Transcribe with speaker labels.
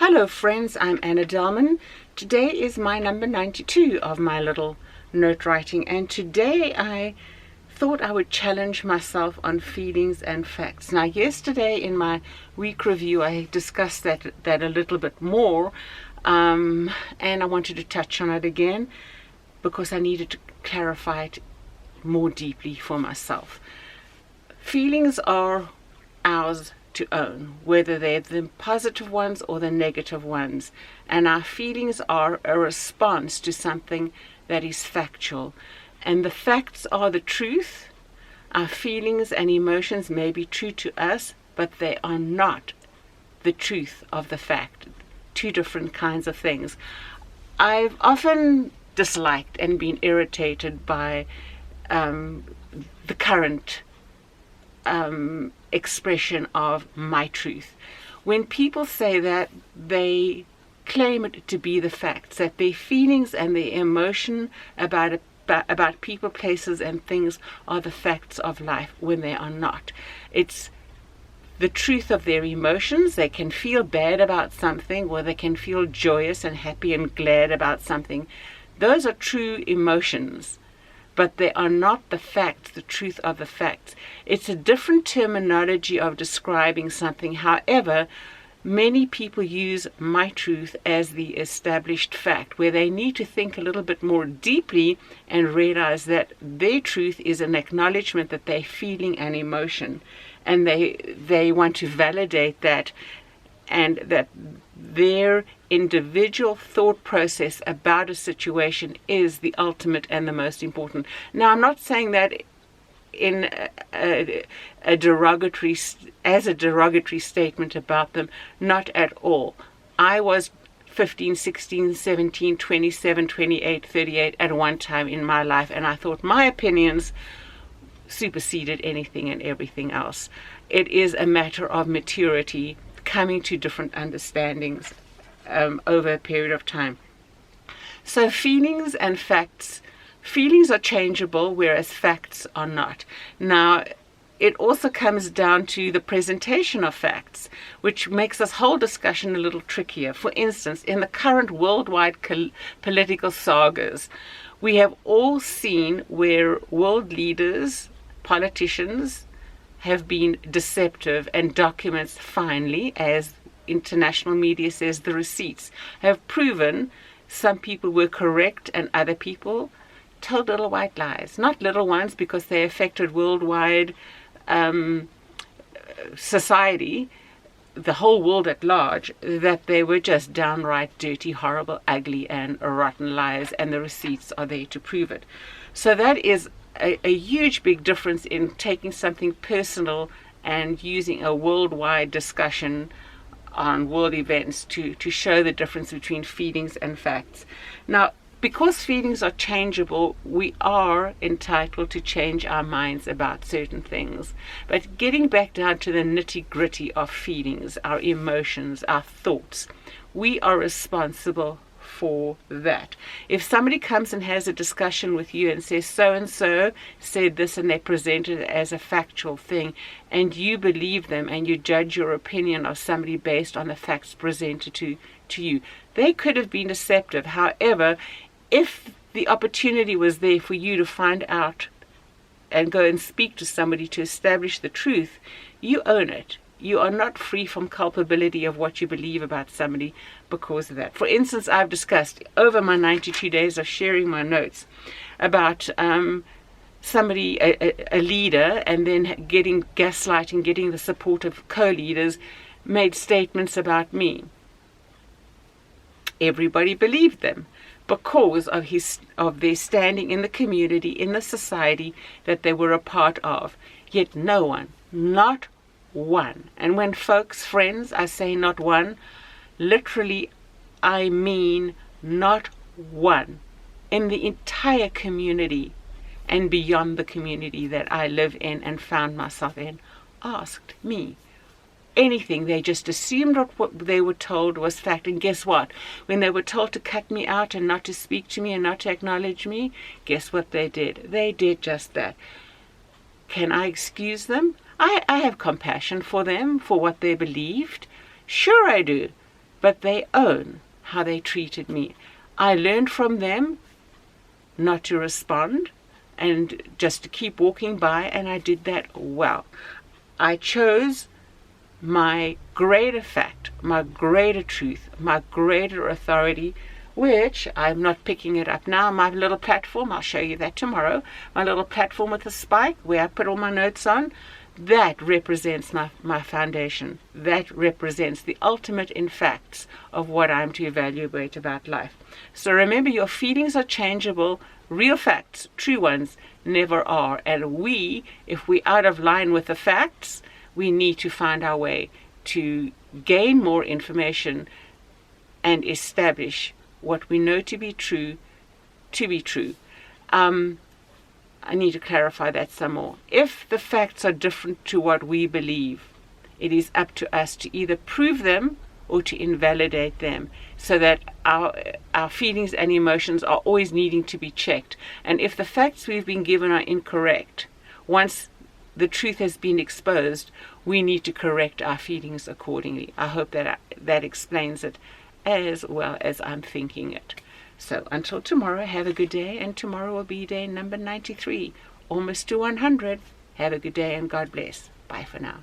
Speaker 1: Hello friends, I'm Anna Delman. Today is my number 92 of my little note writing, and today I thought I would challenge myself on feelings and facts. Now yesterday in my week review I discussed that a little bit more, and I wanted to touch on it again because I needed to clarify it more deeply for myself. Feelings are ours to own, whether they're the positive ones or the negative ones, and our feelings are a response to something that is factual, and the facts are the truth. Our feelings and emotions may be true to us, but they are not the truth of the fact. Two different kinds of things. I've often disliked and been irritated by the current expression of my truth. When people say that, they claim it to be the facts, that their feelings and their emotion about people, places and things are the facts of life, when they are not. It's the truth of their emotions. They can feel bad about something, or they can feel joyous and happy and glad about something. Those are true emotions, but they are not the facts, the truth of the facts. It's a different terminology of describing something. However, many people use my truth as the established fact, where they need to think a little bit more deeply and realize that their truth is an acknowledgement that they're feeling an emotion, and they want to validate that, and that their individual thought process about a situation is the ultimate and the most important. Now, I'm not saying that in a derogatory statement about them, not at all. I was 15, 16, 17, 27, 28, 38 at one time in my life, and I thought my opinions superseded anything and everything else. It is a matter of maturity, coming to different understandings over a period of time. So feelings and facts. Feelings are changeable, whereas facts are not. Now, it also comes down to the presentation of facts, which makes this whole discussion a little trickier. For instance, in the current worldwide political sagas, we have all seen where world leaders, politicians, have been deceptive, and documents finally, as international media says, the receipts have proven some people were correct and other people told little white lies. Not little ones, because they affected worldwide society, the whole world at large, that they were just downright dirty, horrible, ugly and rotten lies, and the receipts are there to prove it. So that is a huge big difference in taking something personal and using a worldwide discussion on world events to show the difference between feelings and facts. Now, because feelings are changeable, we are entitled to change our minds about certain things. But getting back down to the nitty-gritty of feelings, our emotions, our thoughts, we are responsible for that. If somebody comes and has a discussion with you and says so-and-so said this, and they present it as a factual thing, and you believe them and you judge your opinion of somebody based on the facts presented to you, they could have been deceptive. However, if the opportunity was there for you to find out and go and speak to somebody to establish the truth, you own it. You are not free from culpability of what you believe about somebody because of that. For instance, I've discussed over my 92 days of sharing my notes about somebody, a leader, and then getting gaslighting, getting the support of co-leaders, made statements about me. Everybody believed them because of their standing in the community, in the society that they were a part of. Yet no one, not one. And when folks, friends, I say not one, literally I mean not one in the entire community and beyond the community that I live in and found myself in, asked me anything. They just assumed what they were told was fact. And guess what? When they were told to cut me out and not to speak to me and not to acknowledge me, guess what they did? They did just that. Can I excuse them? I have compassion for them, for what they believed. Sure I do. but they own how they treated me. I learned from them not to respond and just to keep walking by, and I did that well. I chose my greater fact, my greater truth, my greater authority, which I'm not picking it up now. My little platform, I'll show you that tomorrow, my little platform with a spike where I put all my notes on, that represents my foundation. That represents the ultimate in facts of what I'm to evaluate about life. So remember, your feelings are changeable. Real facts, true ones, never are. And if we're out of line with the facts, we need to find our way to gain more information and establish what we know to be true to be true. I need to clarify that some more. If the facts are different to what we believe, it is up to us to either prove them or to invalidate them, so that our feelings and emotions are always needing to be checked. And if the facts we've been given are incorrect, once the truth has been exposed, we need to correct our feelings accordingly. I hope that explains it as well as I'm thinking it. So until tomorrow, have a good day, and tomorrow will be day number 93, almost to 100. Have a good day and God bless. Bye for now.